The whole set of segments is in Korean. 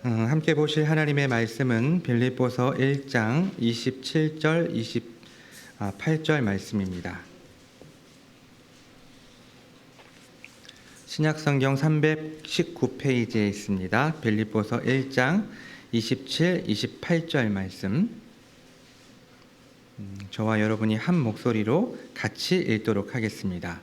함께 보실 하나님의 말씀은 빌립보서 1장 27절 28절 말씀입니다. 신약성경 319페이지에 있습니다. 빌립보서 1장 27, 28절 말씀, 저와 여러분이 한 목소리로 같이 읽도록 하겠습니다.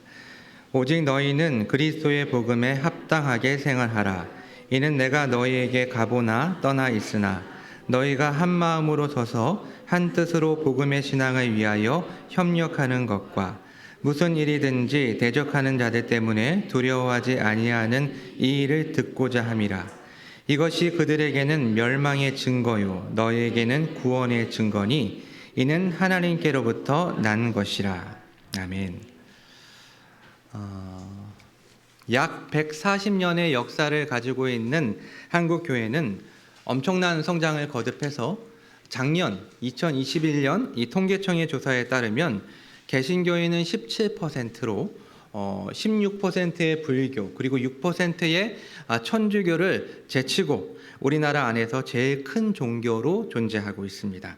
오직 너희는 그리스도의 복음에 합당하게 생활하라. 이는 내가 너희에게 가보나 떠나 있으나 너희가 한 마음으로 서서 한 뜻으로 복음의 신앙을 위하여 협력하는 것과 무슨 일이든지 대적하는 자들 때문에 두려워하지 아니하는 이 일을 듣고자 함이라. 이것이 그들에게는 멸망의 증거요 너희에게는 구원의 증거니 이는 하나님께로부터 난 것이라. 아멘. 약 140년의 역사를 가지고 있는 한국 교회는 엄청난 성장을 거듭해서 작년 2021년 이 통계청의 조사에 따르면 개신교인은 17%로 16%의 불교 그리고 6%의 천주교를 제치고 우리나라 안에서 제일 큰 종교로 존재하고 있습니다.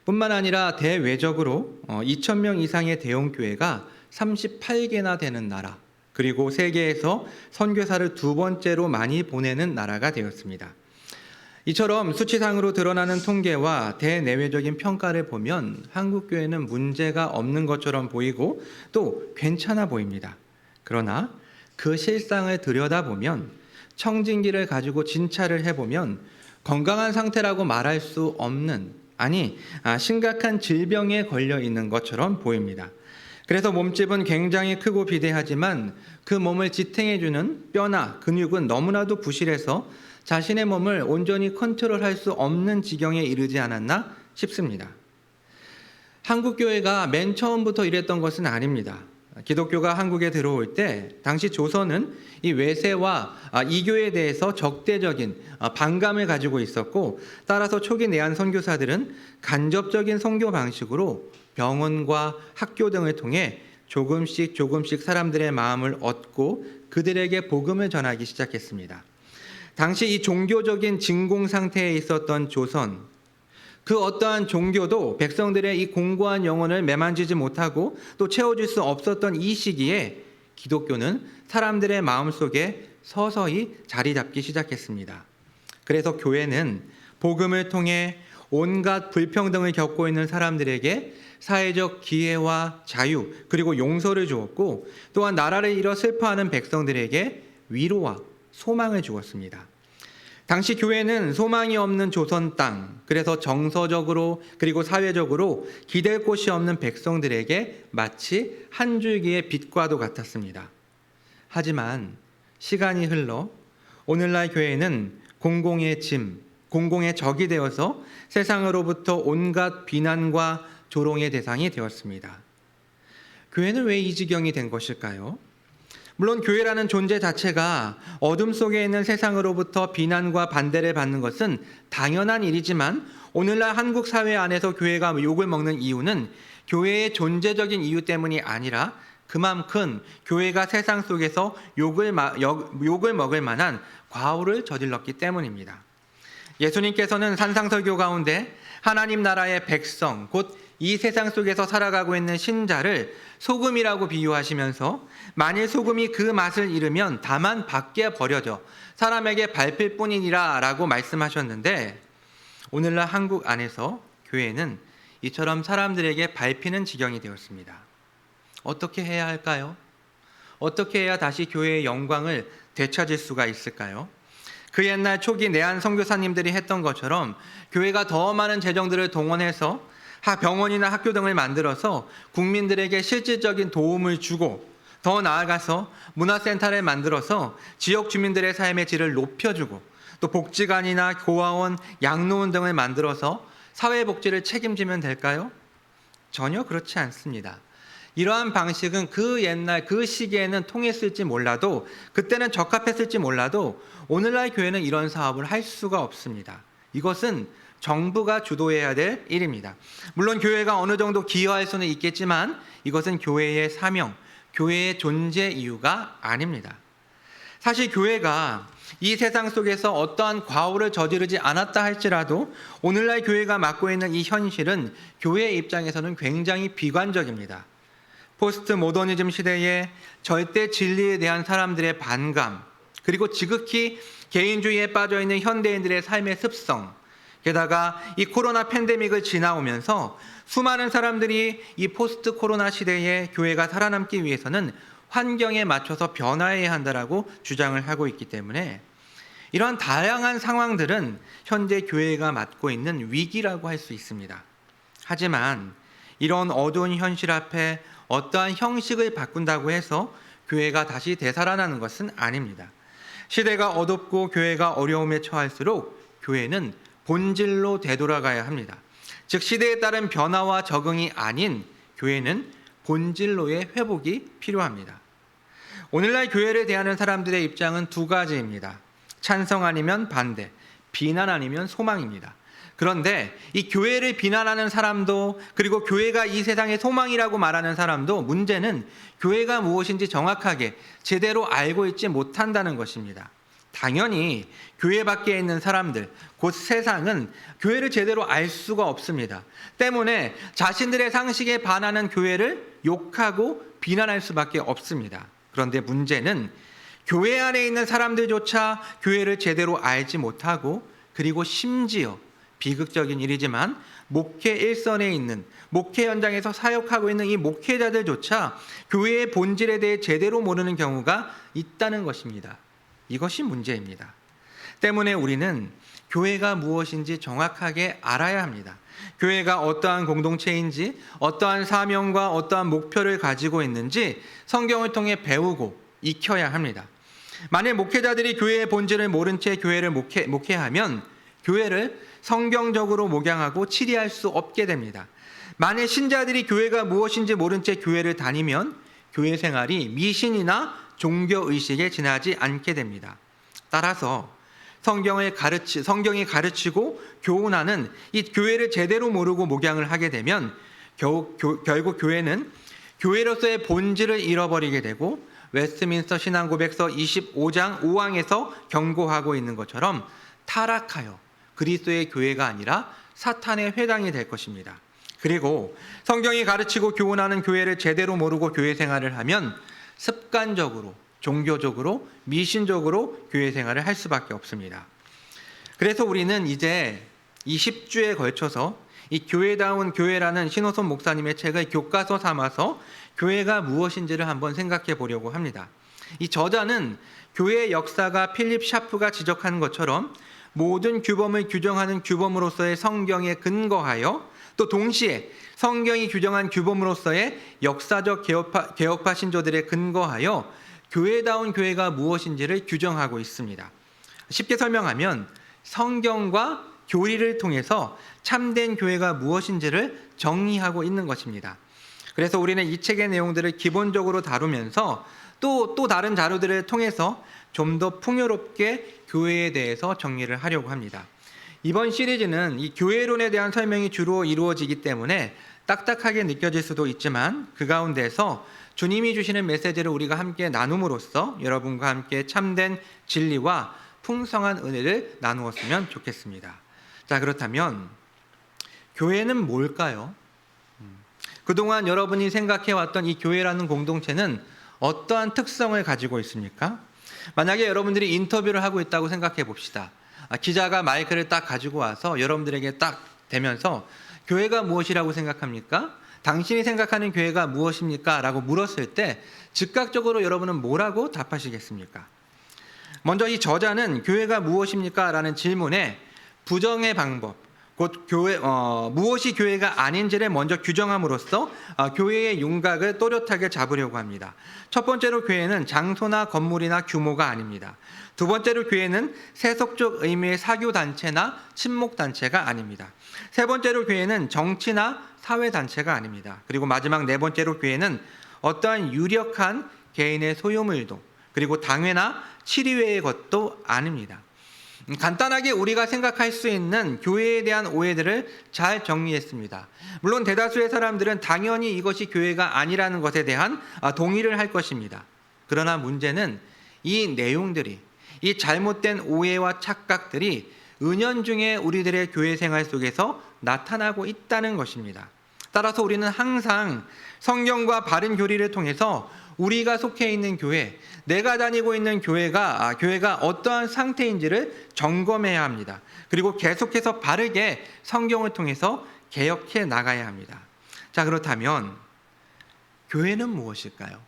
뿐만 아니라 대외적으로 2,000명 이상의 대형교회가 38개나 되는 나라, 그리고 세계에서 선교사를 두 번째로 많이 보내는 나라가 되었습니다. 이처럼 수치상으로 드러나는 통계와 대내외적인 평가를 보면 한국 교회는 문제가 없는 것처럼 보이고 또 괜찮아 보입니다. 그러나 그 실상을 들여다보면, 청진기를 가지고 진찰을 해보면 건강한 상태라고 말할 수 없는, 심각한 질병에 걸려 있는 것처럼 보입니다. 그래서 몸집은 굉장히 크고 비대하지만 그 몸을 지탱해주는 뼈나 근육은 너무나도 부실해서 자신의 몸을 온전히 컨트롤할 수 없는 지경에 이르지 않았나 싶습니다. 한국 교회가 맨 처음부터 이랬던 것은 아닙니다. 기독교가 한국에 들어올 때 당시 조선은 이 외세와 이교에 대해서 적대적인 반감을 가지고 있었고, 따라서 초기 내한 선교사들은 간접적인 선교 방식으로 병원과 학교 등을 통해 조금씩 사람들의 마음을 얻고 그들에게 복음을 전하기 시작했습니다. 당시 이 종교적인 진공 상태에 있었던 조선, 그 어떠한 종교도 백성들의 이 공고한 영혼을 매만지지 못하고 또 채워줄 수 없었던 이 시기에 기독교는 사람들의 마음속에 서서히 자리 잡기 시작했습니다. 그래서 교회는 복음을 통해 온갖 불평등을 겪고 있는 사람들에게 사회적 기회와 자유 그리고 용서를 주었고, 또한 나라를 잃어 슬퍼하는 백성들에게 위로와 소망을 주었습니다. 당시 교회는 소망이 없는 조선 땅, 그래서 정서적으로 그리고 사회적으로 기댈 곳이 없는 백성들에게 마치 한 줄기의 빛과도 같았습니다. 하지만 시간이 흘러 오늘날 교회는 공공의 짐, 공공의 적이 되어서 세상으로부터 온갖 비난과 조롱의 대상이 되었습니다. 교회는 왜 이 지경이 된 것일까요? 물론 교회라는 존재 자체가 어둠 속에 있는 세상으로부터 비난과 반대를 받는 것은 당연한 일이지만, 오늘날 한국 사회 안에서 교회가 욕을 먹는 이유는 교회의 존재적인 이유 때문이 아니라 그만큼 교회가 세상 속에서 욕을 먹을 만한 과오를 저질렀기 때문입니다. 예수님께서는 산상설교 가운데 하나님 나라의 백성, 곧 이 세상 속에서 살아가고 있는 신자를 소금이라고 비유하시면서 만일 소금이 그 맛을 잃으면 다만 밖에 버려져 사람에게 밟힐 뿐이니라 라고 말씀하셨는데, 오늘날 한국 안에서 교회는 이처럼 사람들에게 밟히는 지경이 되었습니다. 어떻게 해야 할까요? 어떻게 해야 다시 교회의 영광을 되찾을 수가 있을까요? 그 옛날 초기 내한 선교사님들이 했던 것처럼 교회가 더 많은 재정들을 동원해서 병원이나 학교 등을 만들어서 국민들에게 실질적인 도움을 주고, 더 나아가서 문화센터를 만들어서 지역 주민들의 삶의 질을 높여주고, 또 복지관이나 고아원, 양로원 등을 만들어서 사회복지를 책임지면 될까요? 전혀 그렇지 않습니다. 이러한 방식은 그 옛날 그 시기에는 통했을지 몰라도, 그때는 적합했을지 몰라도 오늘날 교회는 이런 사업을 할 수가 없습니다. 이것은 정부가 주도해야 될 일입니다. 물론 교회가 어느 정도 기여할 수는 있겠지만 이것은 교회의 사명, 교회의 존재 이유가 아닙니다. 사실 교회가 이 세상 속에서 어떠한 과오를 저지르지 않았다 할지라도 오늘날 교회가 맡고 있는 이 현실은 교회 입장에서는 굉장히 비관적입니다. 포스트 모더니즘 시대에 절대 진리에 대한 사람들의 반감, 그리고 지극히 개인주의에 빠져 있는 현대인들의 삶의 습성, 게다가 이 코로나 팬데믹을 지나오면서 수많은 사람들이 이 포스트 코로나 시대에 교회가 살아남기 위해서는 환경에 맞춰서 변화해야 한다라고 주장을 하고 있기 때문에 이러한 다양한 상황들은 현재 교회가 맞고 있는 위기라고 할 수 있습니다. 하지만 이런 어두운 현실 앞에 어떠한 형식을 바꾼다고 해서 교회가 다시 되살아나는 것은 아닙니다. 시대가 어둡고 교회가 어려움에 처할수록 교회는 본질로 되돌아가야 합니다. 즉 시대에 따른 변화와 적응이 아닌 교회는 본질로의 회복이 필요합니다. 오늘날 교회를 대하는 사람들의 입장은 두 가지입니다. 찬성 아니면 반대, 비난 아니면 소망입니다. 그런데 이 교회를 비난하는 사람도, 그리고 교회가 이 세상의 소망이라고 말하는 사람도 문제는 교회가 무엇인지 정확하게 제대로 알고 있지 못한다는 것입니다. 당연히 교회 밖에 있는 사람들, 곧 세상은 교회를 제대로 알 수가 없습니다. 때문에 자신들의 상식에 반하는 교회를 욕하고 비난할 수밖에 없습니다. 그런데 문제는 교회 안에 있는 사람들조차 교회를 제대로 알지 못하고, 그리고 심지어 비극적인 일이지만 목회 일선에 있는, 목회 현장에서 사역하고 있는 이 목회자들조차 교회의 본질에 대해 제대로 모르는 경우가 있다는 것입니다. 이것이 문제입니다. 때문에 우리는 교회가 무엇인지 정확하게 알아야 합니다. 교회가 어떠한 공동체인지, 어떠한 사명과 어떠한 목표를 가지고 있는지 성경을 통해 배우고 익혀야 합니다. 만일 목회자들이 교회의 본질을 모른 채 교회를 목회하면 교회를 성경적으로 목양하고 치리할 수 없게 됩니다. 만일 신자들이 교회가 무엇인지 모른 채 교회를 다니면 교회 생활이 미신이나 종교의식에 지나지 않게 됩니다. 따라서 성경이 가르치고 교훈하는 이 교회를 제대로 모르고 목양을 하게 되면 결국 교회는 교회로서의 본질을 잃어버리게 되고, 웨스트민스터 신앙고백서 25장 5항에서 경고하고 있는 것처럼 타락하여 그리스도의 교회가 아니라 사탄의 회당이 될 것입니다. 그리고 성경이 가르치고 교훈하는 교회를 제대로 모르고 교회 생활을 하면 습관적으로, 종교적으로, 미신적으로 교회 생활을 할 수밖에 없습니다. 그래서 우리는 이제 이 10주에 걸쳐서 이 교회다운 교회라는 신호선 목사님의 책을 교과서 삼아서 교회가 무엇인지를 한번 생각해 보려고 합니다. 이 저자는 교회의 역사가 필립 샤프가 지적한 것처럼 모든 규범을 규정하는 규범으로서의 성경에 근거하여, 또 동시에 성경이 규정한 규범으로서의 역사적 개혁파 신조들에 근거하여 교회다운 교회가 무엇인지를 규정하고 있습니다. 쉽게 설명하면 성경과 교리를 통해서 참된 교회가 무엇인지를 정의하고 있는 것입니다. 그래서 우리는 이 책의 내용들을 기본적으로 다루면서 또 다른 자료들을 통해서 좀 더 풍요롭게 교회에 대해서 정리를 하려고 합니다. 이번 시리즈는 이 교회론에 대한 설명이 주로 이루어지기 때문에 딱딱하게 느껴질 수도 있지만, 그 가운데서 주님이 주시는 메시지를 우리가 함께 나눔으로써 여러분과 함께 참된 진리와 풍성한 은혜를 나누었으면 좋겠습니다. 자, 그렇다면 교회는 뭘까요? 그동안 여러분이 생각해왔던 이 교회라는 공동체는 어떠한 특성을 가지고 있습니까? 만약에 여러분들이 인터뷰를 하고 있다고 생각해 봅시다. 기자가 마이크를 딱 가지고 와서 여러분들에게 딱 대면서 교회가 무엇이라고 생각합니까? 당신이 생각하는 교회가 무엇입니까? 라고 물었을 때 즉각적으로 여러분은 뭐라고 답하시겠습니까? 먼저 이 저자는 교회가 무엇입니까? 라는 질문에 부정의 방법, 곧 무엇이 교회가 아닌지를 먼저 규정함으로써 교회의 윤곽을 또렷하게 잡으려고 합니다. 첫 번째로 교회는 장소나 건물이나 규모가 아닙니다. 두 번째로 교회는 세속적 의미의 사교단체나 친목단체가 아닙니다. 세 번째로 교회는 정치나 사회단체가 아닙니다. 그리고 마지막 네 번째로 교회는 어떠한 유력한 개인의 소유물도, 그리고 당회나 치리회의 것도 아닙니다. 간단하게 우리가 생각할 수 있는 교회에 대한 오해들을 잘 정리했습니다. 물론 대다수의 사람들은 당연히 이것이 교회가 아니라는 것에 대한 동의를 할 것입니다. 그러나 문제는 이 내용들이, 이 잘못된 오해와 착각들이 은연중에 우리들의 교회 생활 속에서 나타나고 있다는 것입니다. 따라서 우리는 항상 성경과 바른 교리를 통해서 우리가 속해 있는 교회, 내가 다니고 있는 교회가 어떠한 상태인지를 점검해야 합니다. 그리고 계속해서 바르게 성경을 통해서 개혁해 나가야 합니다. 자, 그렇다면 교회는 무엇일까요?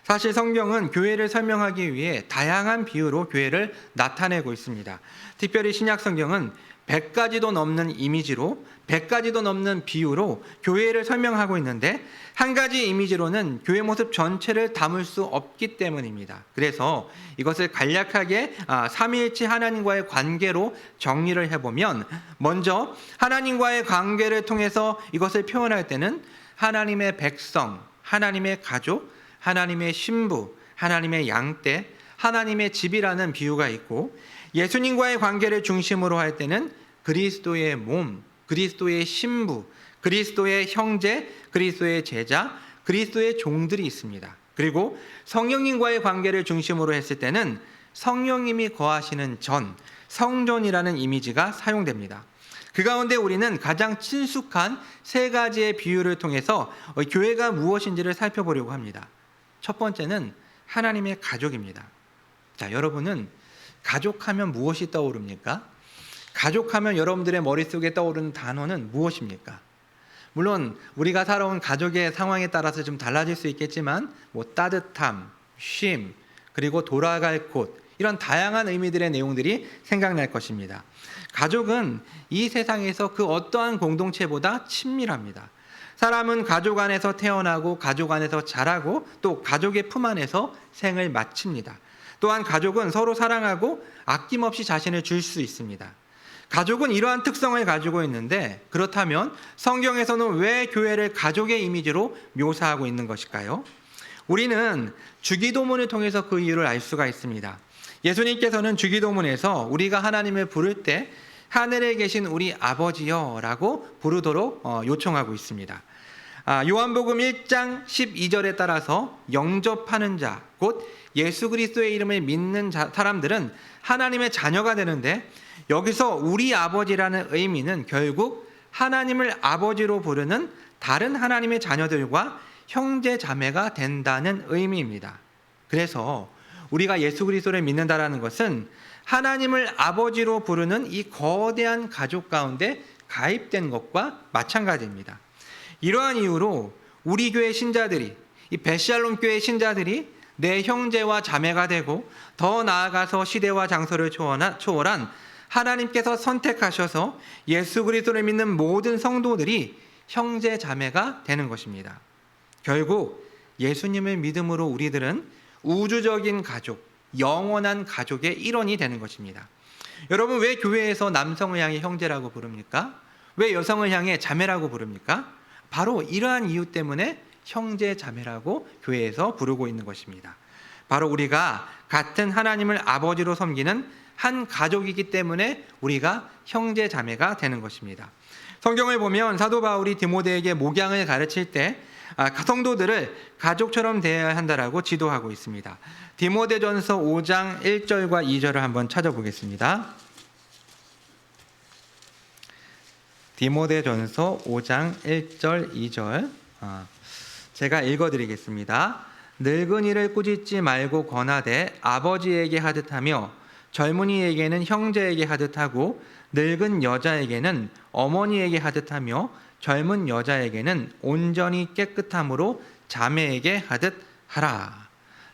사실 성경은 교회를 설명하기 위해 다양한 비유로 교회를 나타내고 있습니다. 특별히 신약 성경은 100가지도 넘는 이미지로 100가지도 넘는 비유로 교회를 설명하고 있는데 한 가지 이미지로는 교회 모습 전체를 담을 수 없기 때문입니다. 그래서 이것을 간략하게 삼위일체 하나님과의 관계로 정리를 해보면 먼저 하나님과의 관계를 통해서 이것을 표현할 때는 하나님의 백성, 하나님의 가족, 하나님의 신부, 하나님의 양떼, 하나님의 집이라는 비유가 있고 예수님과의 관계를 중심으로 할 때는 그리스도의 몸, 그리스도의 신부, 그리스도의 형제, 그리스도의 제자, 그리스도의 종들이 있습니다. 그리고 성령님과의 관계를 중심으로 했을 때는 성령님이 거하시는 전, 성전이라는 이미지가 사용됩니다. 그 가운데 우리는 가장 친숙한 세 가지의 비유를 통해서 교회가 무엇인지를 살펴보려고 합니다. 첫 번째는 하나님의 가족입니다. 자, 여러분은 가족하면 무엇이 떠오릅니까? 가족하면 여러분들의 머릿속에 떠오르는 단어는 무엇입니까? 물론 우리가 살아온 가족의 상황에 따라서 좀 달라질 수 있겠지만 따뜻함, 쉼, 그리고 돌아갈 곳 이런 다양한 의미들의 내용들이 생각날 것입니다. 가족은 이 세상에서 그 어떠한 공동체보다 친밀합니다. 사람은 가족 안에서 태어나고 가족 안에서 자라고 또 가족의 품 안에서 생을 마칩니다. 또한 가족은 서로 사랑하고 아낌없이 자신을 줄 수 있습니다. 가족은 이러한 특성을 가지고 있는데 그렇다면 성경에서는 왜 교회를 가족의 이미지로 묘사하고 있는 것일까요? 우리는 주기도문을 통해서 그 이유를 알 수가 있습니다. 예수님께서는 주기도문에서 우리가 하나님을 부를 때 하늘에 계신 우리 아버지여 라고 부르도록 요청하고 있습니다. 요한복음 1장 12절에 따라서 영접하는 자, 곧 예수 그리스도의 이름을 믿는 사람들은 하나님의 자녀가 되는데 여기서 우리 아버지라는 의미는 결국 하나님을 아버지로 부르는 다른 하나님의 자녀들과 형제 자매가 된다는 의미입니다. 그래서 우리가 예수 그리스도를 믿는다라는 것은 하나님을 아버지로 부르는 이 거대한 가족 가운데 가입된 것과 마찬가지입니다. 이러한 이유로 우리 교회 신자들이, 이 베샬롬 교회 신자들이 내 형제와 자매가 되고 더 나아가서 시대와 장소를 초월한 하나님께서 선택하셔서 예수 그리스도를 믿는 모든 성도들이 형제 자매가 되는 것입니다. 결국 예수님을 믿음으로 우리들은 우주적인 가족, 영원한 가족의 일원이 되는 것입니다. 여러분, 왜 교회에서 남성을 향해 형제라고 부릅니까? 왜 여성을 향해 자매라고 부릅니까? 바로 이러한 이유 때문에 형제 자매라고 교회에서 부르고 있는 것입니다. 바로 우리가 같은 하나님을 아버지로 섬기는 한 가족이기 때문에 우리가 형제 자매가 되는 것입니다. 성경을 보면 사도 바울이 디모데에게 목양을 가르칠 때 성도들을 가족처럼 대해야 한다라고 지도하고 있습니다. 디모데전서 5장 1절과 2절을 한번 찾아보겠습니다. 디모데전서 5장 1절 2절 제가 읽어드리겠습니다. 늙은이를 꾸짖지 말고 권하되 아버지에게 하듯 하며 젊은이에게는 형제에게 하듯 하고 늙은 여자에게는 어머니에게 하듯 하며 젊은 여자에게는 온전히 깨끗함으로 자매에게 하듯 하라.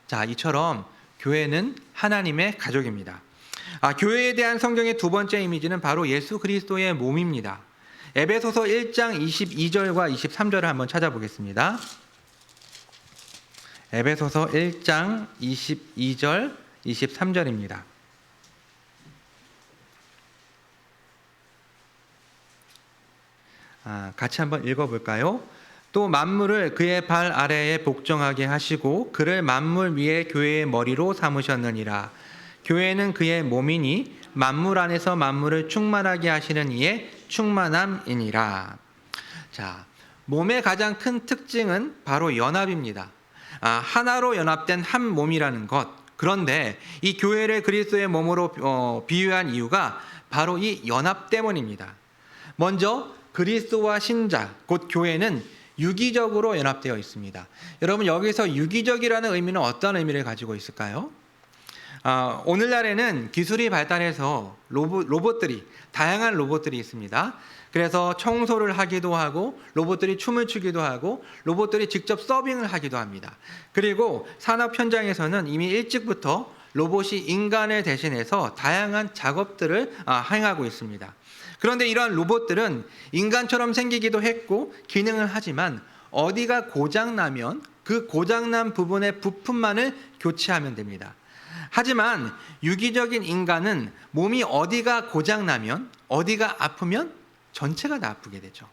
자, 이처럼 교회는 하나님의 가족입니다. 교회에 대한 성경의 두 번째 이미지는 바로 예수 그리스도의 몸입니다. 에베소서 1장 22절과 23절을 한번 찾아보겠습니다. 에베소서 1장 22절, 23절입니다. 같이 한번 읽어볼까요? 또 만물을 그의 발 아래에 복종하게 하시고 그를 만물 위에 교회의 머리로 삼으셨느니라. 교회는 그의 몸이니 만물 안에서 만물을 충만하게 하시는 이의 충만함이니라. 자, 몸의 가장 큰 특징은 바로 연합입니다. 하나로 연합된 한 몸이라는 것, 그런데 이 교회를 그리스도의 몸으로 비유한 이유가 바로 이 연합 때문입니다. 먼저 그리스도와 신자, 곧 교회는 유기적으로 연합되어 있습니다. 여러분, 여기서 유기적이라는 의미는 어떤 의미를 가지고 있을까요? 오늘날에는 기술이 발달해서 로봇들이, 다양한 로봇들이 있습니다. 그래서 청소를 하기도 하고, 로봇들이 춤을 추기도 하고, 로봇들이 직접 서빙을 하기도 합니다. 그리고 산업 현장에서는 이미 일찍부터 로봇이 인간을 대신해서 다양한 작업들을 행하고 있습니다. 그런데 이러한 로봇들은 인간처럼 생기기도 했고 기능을 하지만 어디가 고장나면 그 고장난 부분의 부품만을 교체하면 됩니다. 하지만 유기적인 인간은 몸이 어디가 고장나면, 어디가 아프면 전체가 다 아프게 되죠.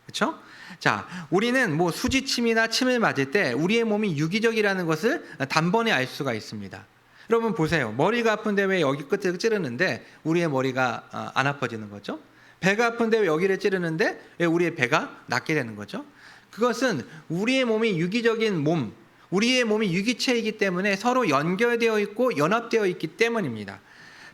그렇죠? 자, 우리는 수지침이나 침을 맞을 때 우리의 몸이 유기적이라는 것을 단번에 알 수가 있습니다. 여러분 보세요. 머리가 아픈데 왜 여기 끝을 찌르는데 우리의 머리가 안 아파지는 거죠? 배가 아픈데 왜 여기를 찌르는데 왜 우리의 배가 낫게 되는 거죠? 그것은 우리의 몸이 유기적인 몸, 우리의 몸이 유기체이기 때문에 서로 연결되어 있고 연합되어 있기 때문입니다.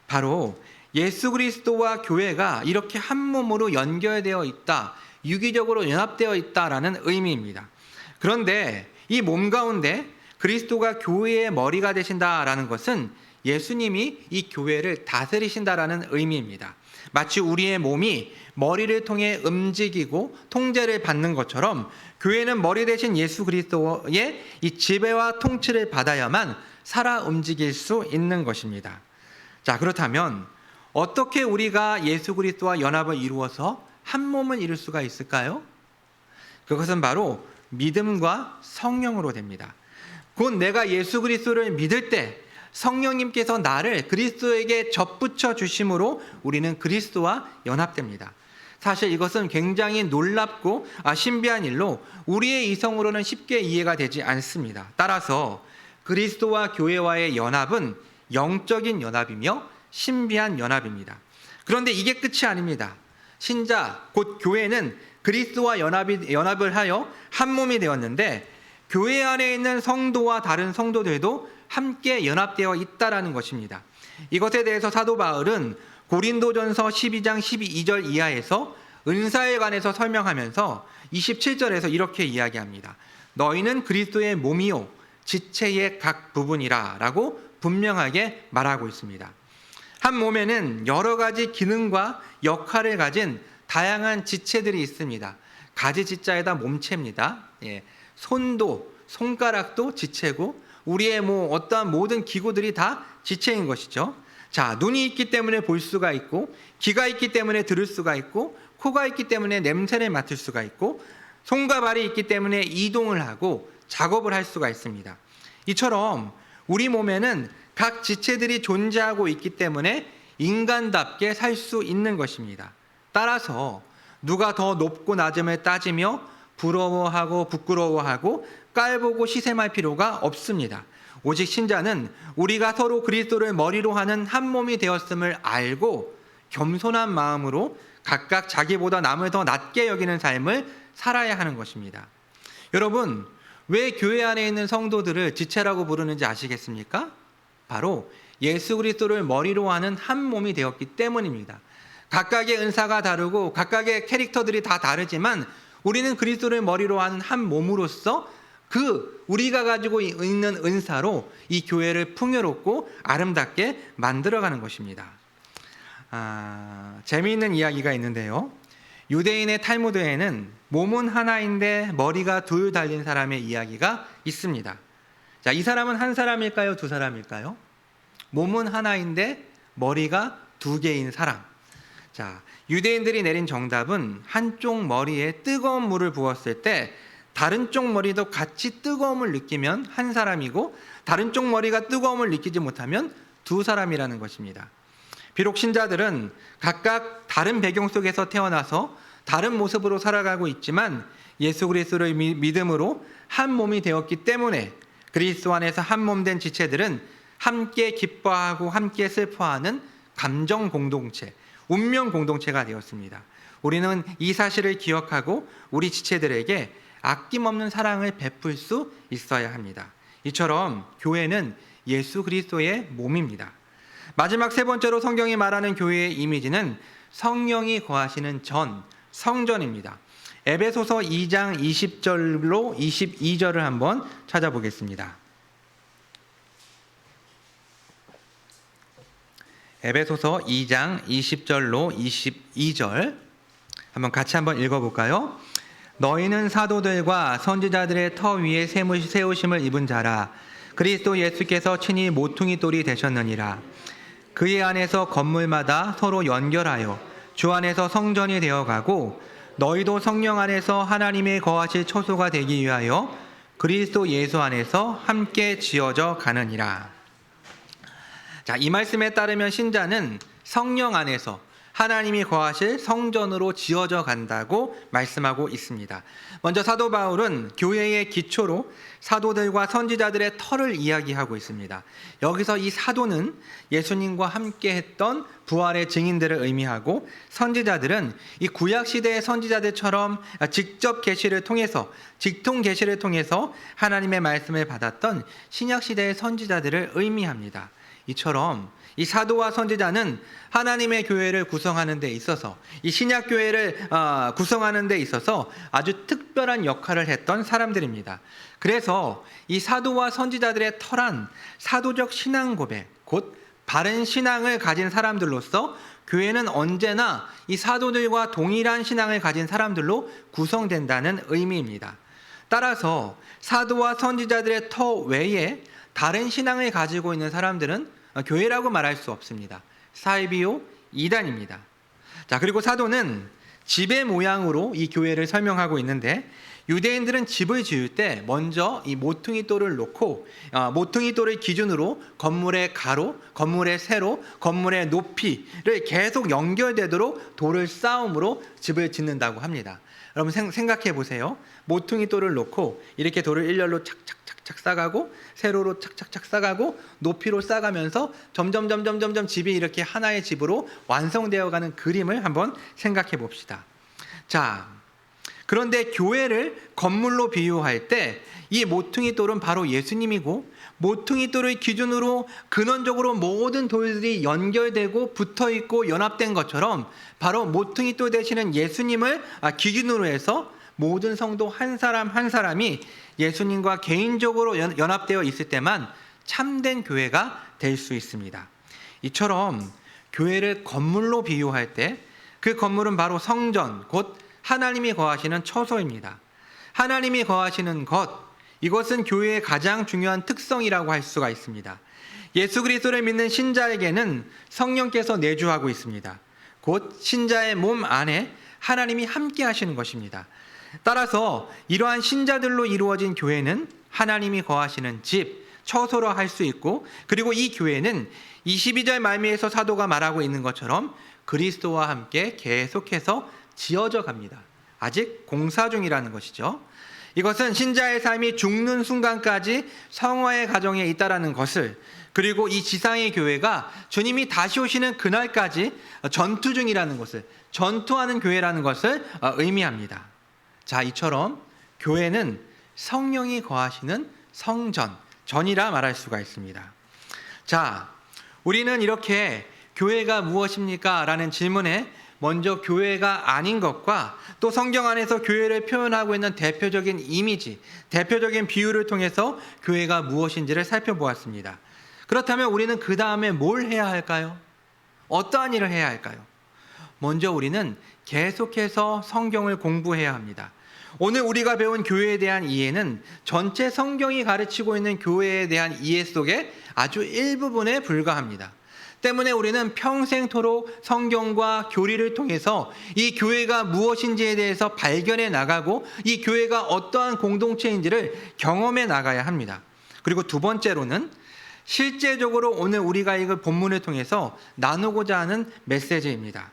바로 예수 그리스도와 교회가 이렇게 한 몸으로 연결되어 있다, 유기적으로 연합되어 있다라는 의미입니다. 그런데 이 몸 가운데 그리스도가 교회의 머리가 되신다라는 것은 예수님이 이 교회를 다스리신다라는 의미입니다. 마치 우리의 몸이 머리를 통해 움직이고 통제를 받는 것처럼 교회는 머리 대신 예수 그리스도의 이 지배와 통치를 받아야만 살아 움직일 수 있는 것입니다. 자, 그렇다면 어떻게 우리가 예수 그리스도와 연합을 이루어서 한 몸을 이룰 수가 있을까요? 그것은 바로 믿음과 성령으로 됩니다. 곧 내가 예수 그리스도를 믿을 때 성령님께서 나를 그리스도에게 접붙여 주심으로 우리는 그리스도와 연합됩니다. 사실 이것은 굉장히 놀랍고 신비한 일로 우리의 이성으로는 쉽게 이해가 되지 않습니다. 따라서 그리스도와 교회와의 연합은 영적인 연합이며 신비한 연합입니다. 그런데 이게 끝이 아닙니다. 신자, 곧 교회는 그리스도와 연합을 하여 한 몸이 되었는데 교회 안에 있는 성도와 다른 성도들도 함께 연합되어 있다라는 것입니다. 이것에 대해서 사도 바울은 고린도전서 12장 12절 이하에서 은사에 관해서 설명하면서 27절에서 이렇게 이야기합니다. 너희는 그리스도의 몸이요 지체의 각 부분이라 라고 분명하게 말하고 있습니다. 한 몸에는 여러 가지 기능과 역할을 가진 다양한 지체들이 있습니다. 가지 지자에다 몸체입니다. 손도, 손가락도 지체고 우리의 어떠한 모든 기구들이 다 지체인 것이죠. 자, 눈이 있기 때문에 볼 수가 있고, 귀가 있기 때문에 들을 수가 있고, 코가 있기 때문에 냄새를 맡을 수가 있고, 손과 발이 있기 때문에 이동을 하고 작업을 할 수가 있습니다. 이처럼 우리 몸에는 각 지체들이 존재하고 있기 때문에 인간답게 살 수 있는 것입니다. 따라서 누가 더 높고 낮음을 따지며 부러워하고 부끄러워하고 깔보고 시샘할 필요가 없습니다. 오직 신자는 우리가 서로 그리스도를 머리로 하는 한 몸이 되었음을 알고 겸손한 마음으로 각각 자기보다 남을 더 낮게 여기는 삶을 살아야 하는 것입니다. 여러분, 왜 교회 안에 있는 성도들을 지체라고 부르는지 아시겠습니까? 바로 예수 그리스도를 머리로 하는 한 몸이 되었기 때문입니다. 각각의 은사가 다르고 각각의 캐릭터들이 다 다르지만 우리는 그리스도를 머리로 하는 한 몸으로서 우리가 가지고 있는 은사로 이 교회를 풍요롭고 아름답게 만들어가는 것입니다. 재미있는 이야기가 있는데요. 유대인의 탈무드에는 몸은 하나인데 머리가 둘 달린 사람의 이야기가 있습니다. 자, 이 사람은 한 사람일까요? 두 사람일까요? 몸은 하나인데 머리가 두 개인 사람. 자, 유대인들이 내린 정답은 한쪽 머리에 뜨거운 물을 부었을 때 다른 쪽 머리도 같이 뜨거움을 느끼면 한 사람이고 다른 쪽 머리가 뜨거움을 느끼지 못하면 두 사람이라는 것입니다. 비록 신자들은 각각 다른 배경 속에서 태어나서 다른 모습으로 살아가고 있지만 예수 그리스도를 믿음으로 한 몸이 되었기 때문에 그리스도 안에서 한 몸 된 지체들은 함께 기뻐하고 함께 슬퍼하는 감정 공동체, 운명 공동체가 되었습니다. 우리는 이 사실을 기억하고 우리 지체들에게 아낌없는 사랑을 베풀 수 있어야 합니다. 이처럼 교회는 예수 그리스도의 몸입니다. 마지막 세 번째로 성경이 말하는 교회의 이미지는 성령이 거하시는 성전입니다. 에베소서 2장 20절로 22절을 한번 찾아보겠습니다. 에베소서 2장 20절로 22절 한번 같이 한번 읽어볼까요? 너희는 사도들과 선지자들의 터 위에 세우심을 입은 자라. 그리스도 예수께서 친히 모퉁이 돌이 되셨느니라. 그의 안에서 건물마다 서로 연결하여 주 안에서 성전이 되어가고 너희도 성령 안에서 하나님의 거하실 처소가 되기 위하여 그리스도 예수 안에서 함께 지어져 가느니라. 자, 이 말씀에 따르면 신자는 성령 안에서 하나님이 거하실 성전으로 지어져 간다고 말씀하고 있습니다. 먼저 사도 바울은 교회의 기초로 사도들과 선지자들의 터를 이야기하고 있습니다. 여기서 이 사도는 예수님과 함께 했던 부활의 증인들을 의미하고, 선지자들은 이 구약 시대의 선지자들처럼 직접 계시를 통해서, 직통 계시를 통해서 하나님의 말씀을 받았던 신약 시대의 선지자들을 의미합니다. 이처럼 이 사도와 선지자는 하나님의 교회를 구성하는 데 있어서, 이 신약 교회를 구성하는 데 있어서 아주 특별한 역할을 했던 사람들입니다. 그래서 이 사도와 선지자들의 터란 사도적 신앙 고백, 곧 바른 신앙을 가진 사람들로서 교회는 언제나 이 사도들과 동일한 신앙을 가진 사람들로 구성된다는 의미입니다. 따라서 사도와 선지자들의 터 외에 다른 신앙을 가지고 있는 사람들은 교회라고 말할 수 없습니다. 사이비요, 이단입니다. 자, 그리고 사도는 집의 모양으로 이 교회를 설명하고 있는데, 유대인들은 집을 지을 때 먼저 이 모퉁이 돌을 놓고 모퉁이 돌을 기준으로 건물의 가로, 건물의 세로, 건물의 높이를 계속 연결되도록 돌을 쌓음으로 집을 짓는다고 합니다. 여러분 생각해 보세요. 모퉁이 돌을 놓고 이렇게 돌을 일렬로 착착착착 쌓아가고 세로로 착착착 쌓아가고 높이로 쌓아가면서 점점 집이 이렇게 하나의 집으로 완성되어가는 그림을 한번 생각해 봅시다. 자, 그런데 교회를 건물로 비유할 때 이 모퉁이 돌은 바로 예수님이고, 모퉁이 돌을 기준으로 근원적으로 모든 돌들이 연결되고 붙어있고 연합된 것처럼 바로 모퉁이 돌 되시는 예수님을 기준으로 해서 모든 성도 한 사람 한 사람이 예수님과 개인적으로 연합되어 있을 때만 참된 교회가 될 수 있습니다. 이처럼 교회를 건물로 비유할 때 그 건물은 바로 성전, 곧 하나님이 거하시는 처소입니다. 하나님이 거하시는 것, 이것은 교회의 가장 중요한 특성이라고 할 수가 있습니다. 예수 그리스도를 믿는 신자에게는 성령께서 내주하고 있습니다. 곧 신자의 몸 안에 하나님이 함께 하시는 것입니다. 따라서 이러한 신자들로 이루어진 교회는 하나님이 거하시는 집, 처소로 할 수 있고, 그리고 이 교회는 22절 말미에서 사도가 말하고 있는 것처럼 그리스도와 함께 계속해서 지어져 갑니다. 아직 공사 중이라는 것이죠. 이것은 신자의 삶이 죽는 순간까지 성화의 과정에 있다라는 것을, 그리고 이 지상의 교회가 주님이 다시 오시는 그날까지 전투 중이라는 것을, 전투하는 교회라는 것을 의미합니다. 자, 이처럼 교회는 성령이 거하시는 성전, 전이라 말할 수가 있습니다. 자, 우리는 이렇게 교회가 무엇입니까? 라는 질문에 먼저 교회가 아닌 것과 또 성경 안에서 교회를 표현하고 있는 대표적인 이미지, 대표적인 비유를 통해서 교회가 무엇인지를 살펴보았습니다. 그렇다면 우리는 그 다음에 뭘 해야 할까요? 어떠한 일을 해야 할까요? 먼저 우리는 계속해서 성경을 공부해야 합니다. 오늘 우리가 배운 교회에 대한 이해는 전체 성경이 가르치고 있는 교회에 대한 이해 속에 아주 일부분에 불과합니다. 때문에 우리는 평생토록 성경과 교리를 통해서 이 교회가 무엇인지에 대해서 발견해 나가고, 이 교회가 어떠한 공동체인지를 경험해 나가야 합니다. 그리고 두 번째로는 실제적으로 오늘 우리가 읽을 본문을 통해서 나누고자 하는 메시지입니다.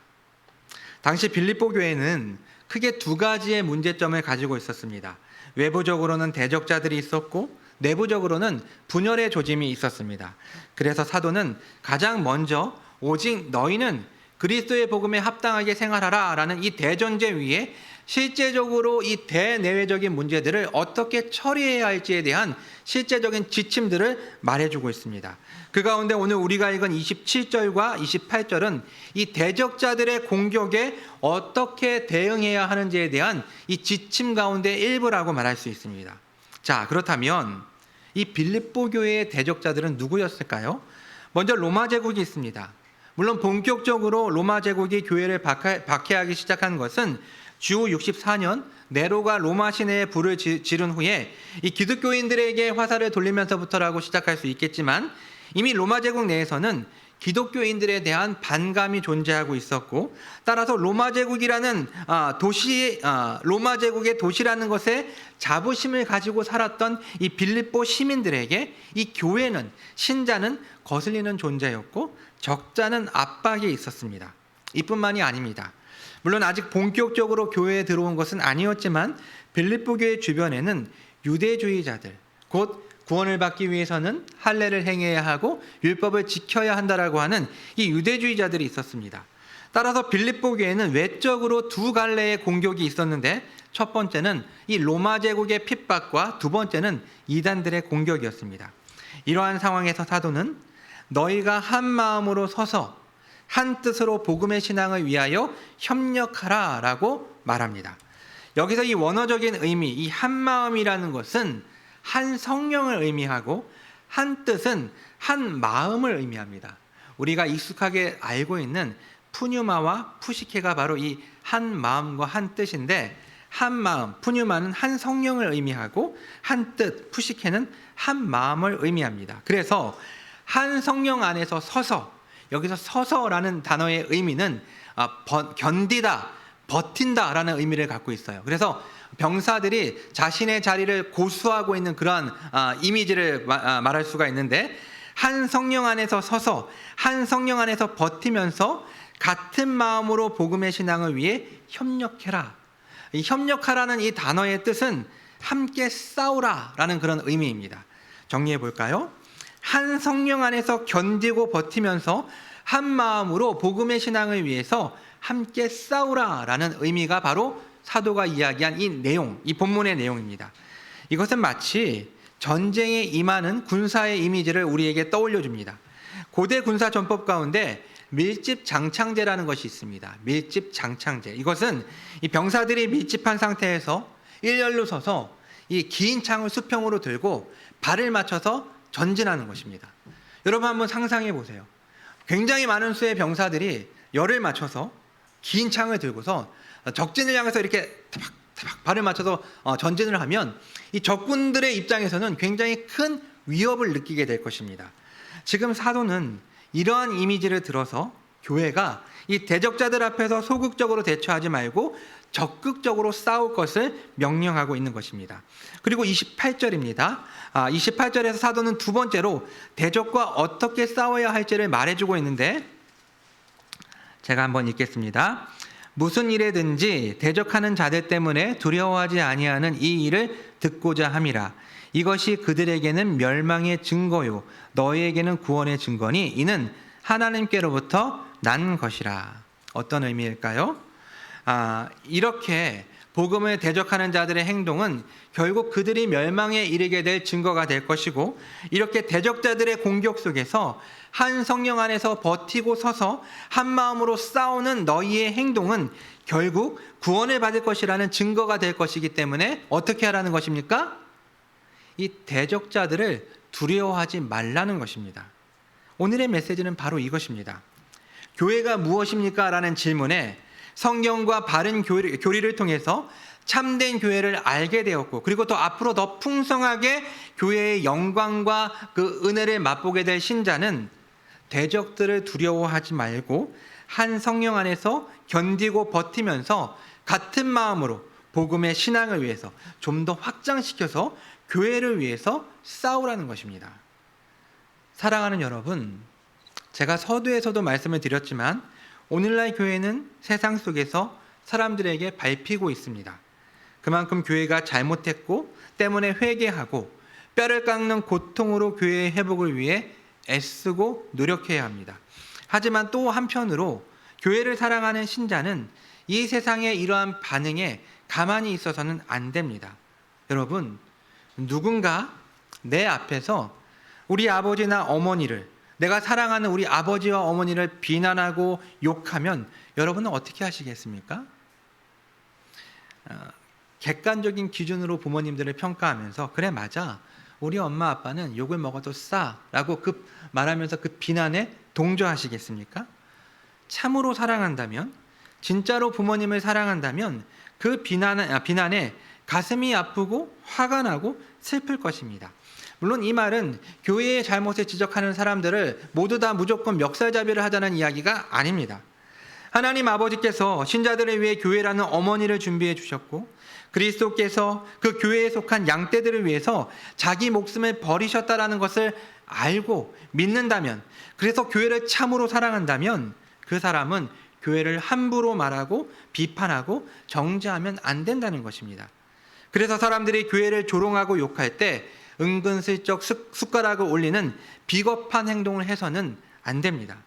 당시 빌립보 교회는 크게 두 가지의 문제점을 가지고 있었습니다. 외부적으로는 대적자들이 있었고, 내부적으로는 분열의 조짐이 있었습니다. 그래서 사도는 가장 먼저 오직 너희는 그리스도의 복음에 합당하게 생활하라라는 이 대전제 위에 실제적으로 이 대내외적인 문제들을 어떻게 처리해야 할지에 대한 실제적인 지침들을 말해주고 있습니다. 그 가운데 오늘 우리가 읽은 27절과 28절은 이 대적자들의 공격에 어떻게 대응해야 하는지에 대한 이 지침 가운데 일부라고 말할 수 있습니다. 자, 그렇다면 이 빌립보 교회의 대적자들은 누구였을까요? 먼저 로마 제국이 있습니다. 물론 본격적으로 로마 제국이 교회를 박해하기 시작한 것은 주 64년 네로가 로마 시내에 불을 지른 후에 이 기독교인들에게 화살을 돌리면서부터라고 시작할 수 있겠지만, 이미 로마 제국 내에서는 기독교인들에 대한 반감이 존재하고 있었고, 따라서 로마 제국이라는 로마 제국의 도시라는 것에 자부심을 가지고 살았던 이 빌립보 시민들에게 이 교회는, 신자는 거슬리는 존재였고 적자는 압박이 있었습니다. 이뿐만이 아닙니다. 물론 아직 본격적으로 교회에 들어온 것은 아니었지만 빌립보 교회 주변에는 유대주의자들, 곧 구원을 받기 위해서는 할례를 행해야 하고 율법을 지켜야 한다라고 하는 이 유대주의자들이 있었습니다. 따라서 빌립보 교회는 외적으로 두 갈래의 공격이 있었는데, 첫 번째는 이 로마 제국의 핍박과 두 번째는 이단들의 공격이었습니다. 이러한 상황에서 사도는 너희가 한 마음으로 서서 한 뜻으로 복음의 신앙을 위하여 협력하라 라고 말합니다. 여기서 이 원어적인 의미, 이 한 마음이라는 것은 한 성령을 의미하고 한 뜻은 한 마음을 의미합니다. 우리가 익숙하게 알고 있는 푸뉴마와 푸시케가 바로 이 한 마음과 한 뜻인데, 한 마음, 푸뉴마는 한 성령을 의미하고 한 뜻, 푸시케는 한 마음을 의미합니다. 그래서 한 성령 안에서 서서, 여기서 서서라는 단어의 의미는 견디다, 버틴다라는 의미를 갖고 있어요. 그래서 병사들이 자신의 자리를 고수하고 있는 그러한 이미지를 말할 수가 있는데, 한 성령 안에서 서서 한 성령 안에서 버티면서 같은 마음으로 복음의 신앙을 위해 협력해라. 이 협력하라는 이 단어의 뜻은 함께 싸우라라는 그런 의미입니다. 정리해 볼까요? 한 성령 안에서 견디고 버티면서 한 마음으로 복음의 신앙을 위해서 함께 싸우라라는 의미가 바로 사도가 이야기한 이 내용, 이 본문의 내용입니다. 이것은 마치 전쟁에 임하는 군사의 이미지를 우리에게 떠올려 줍니다. 고대 군사 전법 가운데 밀집 장창제라는 것이 있습니다. 밀집 장창제. 이것은 이 병사들이 밀집한 상태에서 일렬로 서서 이 긴 창을 수평으로 들고 발을 맞춰서 전진하는 것입니다. 여러분 한번 상상해 보세요. 굉장히 많은 수의 병사들이 열을 맞춰서 긴 창을 들고서 적진을 향해서 이렇게 타박 발을 맞춰서 전진을 하면 이 적군들의 입장에서는 굉장히 큰 위협을 느끼게 될 것입니다. 지금 사도는 이러한 이미지를 들어서 교회가 이 대적자들 앞에서 소극적으로 대처하지 말고 적극적으로 싸울 것을 명령하고 있는 것입니다. 그리고 28절입니다. 28절에서 사도는 두 번째로 대적과 어떻게 싸워야 할지를 말해주고 있는데, 제가 한번 읽겠습니다. 무슨 일에든지 대적하는 자들 때문에 두려워하지 아니하는 이 일을 듣고자 함이라. 이것이 그들에게는 멸망의 증거요 너희에게는 구원의 증거니 이는 하나님께로부터 난 것이라. 어떤 의미일까요? 이렇게 복음을 대적하는 자들의 행동은 결국 그들이 멸망에 이르게 될 증거가 될 것이고, 이렇게 대적자들의 공격 속에서 한 성령 안에서 버티고 서서 한 마음으로 싸우는 너희의 행동은 결국 구원을 받을 것이라는 증거가 될 것이기 때문에 어떻게 하라는 것입니까? 이 대적자들을 두려워하지 말라는 것입니다. 오늘의 메시지는 바로 이것입니다. 교회가 무엇입니까? 라는 질문에 성경과 바른 교리를 통해서 참된 교회를 알게 되었고, 그리고 또 앞으로 더 풍성하게 교회의 영광과 그 은혜를 맛보게 될 신자는 대적들을 두려워하지 말고 한 성령 안에서 견디고 버티면서 같은 마음으로 복음의 신앙을 위해서 좀 더 확장시켜서 교회를 위해서 싸우라는 것입니다. 사랑하는 여러분, 제가 서두에서도 말씀을 드렸지만 오늘날 교회는 세상 속에서 사람들에게 밟히고 있습니다. 그만큼 교회가 잘못했고 때문에 회개하고 뼈를 깎는 고통으로 교회의 회복을 위해 애쓰고 노력해야 합니다. 하지만 또 한편으로 교회를 사랑하는 신자는 이 세상의 이러한 반응에 가만히 있어서는 안 됩니다. 여러분, 누군가 내 앞에서 우리 아버지나 어머니를, 내가 사랑하는 우리 아버지와 어머니를 비난하고 욕하면 여러분은 어떻게 하시겠습니까? 객관적인 기준으로 부모님들을 평가하면서 그래 맞아, 우리 엄마 아빠는 욕을 먹어도 싸라고 말하면서 그 비난에 동조하시겠습니까? 참으로 사랑한다면, 진짜로 부모님을 사랑한다면 그 비난에 가슴이 아프고 화가 나고 슬플 것입니다. 물론 이 말은 교회의 잘못을 지적하는 사람들을 모두 다 무조건 멱살잡이를 하자는 이야기가 아닙니다. 하나님 아버지께서 신자들을 위해 교회라는 어머니를 준비해 주셨고, 그리스도께서 그 교회에 속한 양떼들을 위해서 자기 목숨을 버리셨다라는 것을 알고 믿는다면, 그래서 교회를 참으로 사랑한다면 그 사람은 교회를 함부로 말하고 비판하고 정죄하면 안 된다는 것입니다. 그래서 사람들이 교회를 조롱하고 욕할 때 은근슬쩍 숟가락을 올리는 비겁한 행동을 해서는 안 됩니다.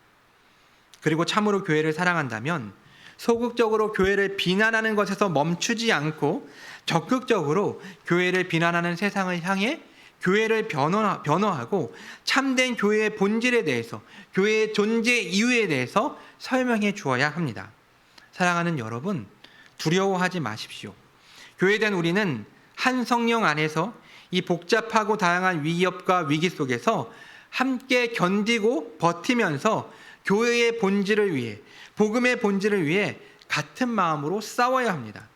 그리고 참으로 교회를 사랑한다면 소극적으로 교회를 비난하는 것에서 멈추지 않고 적극적으로 교회를 비난하는 세상을 향해 교회를 변호하고 참된 교회의 본질에 대해서, 교회의 존재 이유에 대해서 설명해 주어야 합니다. 사랑하는 여러분, 두려워하지 마십시오. 교회된 우리는 한 성령 안에서 이 복잡하고 다양한 위협과 위기 속에서 함께 견디고 버티면서 교회의 본질을 위해, 복음의 본질을 위해 같은 마음으로 싸워야 합니다.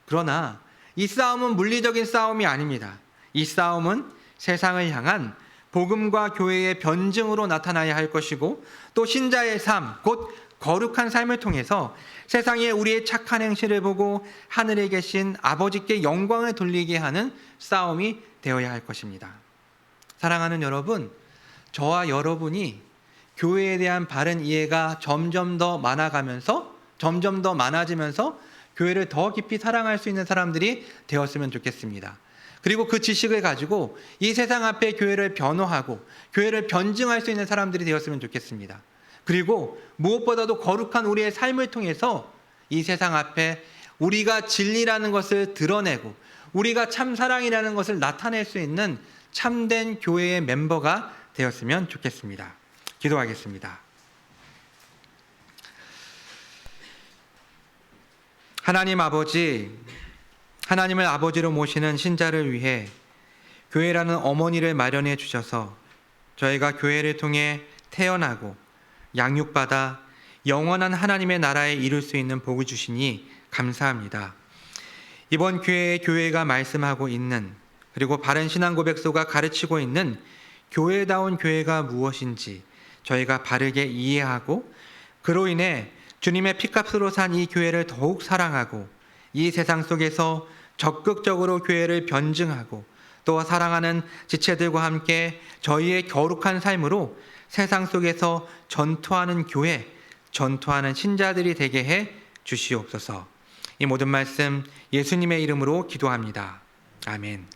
그러나 이 싸움은 물리적인 싸움이 아닙니다. 이 싸움은 세상을 향한 복음과 교회의 변증으로 나타나야 할 것이고, 또 신자의 삶, 곧 거룩한 삶을 통해서 세상에 우리의 착한 행실을 보고 하늘에 계신 아버지께 영광을 돌리게 하는 싸움이 되어야 할 것입니다. 사랑하는 여러분, 저와 여러분이 교회에 대한 바른 이해가 점점 더 많아지면서 교회를 더 깊이 사랑할 수 있는 사람들이 되었으면 좋겠습니다. 그리고 그 지식을 가지고 이 세상 앞에 교회를 변호하고 교회를 변증할 수 있는 사람들이 되었으면 좋겠습니다. 그리고 무엇보다도 거룩한 우리의 삶을 통해서 이 세상 앞에 우리가 진리라는 것을 드러내고 우리가 참 사랑이라는 것을 나타낼 수 있는 참된 교회의 멤버가 되었으면 좋겠습니다. 기도하겠습니다. 하나님 아버지, 하나님을 아버지로 모시는 신자를 위해 교회라는 어머니를 마련해 주셔서 저희가 교회를 통해 태어나고 양육받아 영원한 하나님의 나라에 이룰 수 있는 복을 주시니 감사합니다. 이번 기회에 교회가 말씀하고 있는, 그리고 바른 신앙 고백서가 가르치고 있는 교회다운 교회가 무엇인지 저희가 바르게 이해하고, 그로 인해 주님의 피값으로 산 이 교회를 더욱 사랑하고 이 세상 속에서 적극적으로 교회를 변증하고 또 사랑하는 지체들과 함께 저희의 거룩한 삶으로 세상 속에서 전투하는 교회, 전투하는 신자들이 되게 해 주시옵소서. 이 모든 말씀 예수님의 이름으로 기도합니다. 아멘.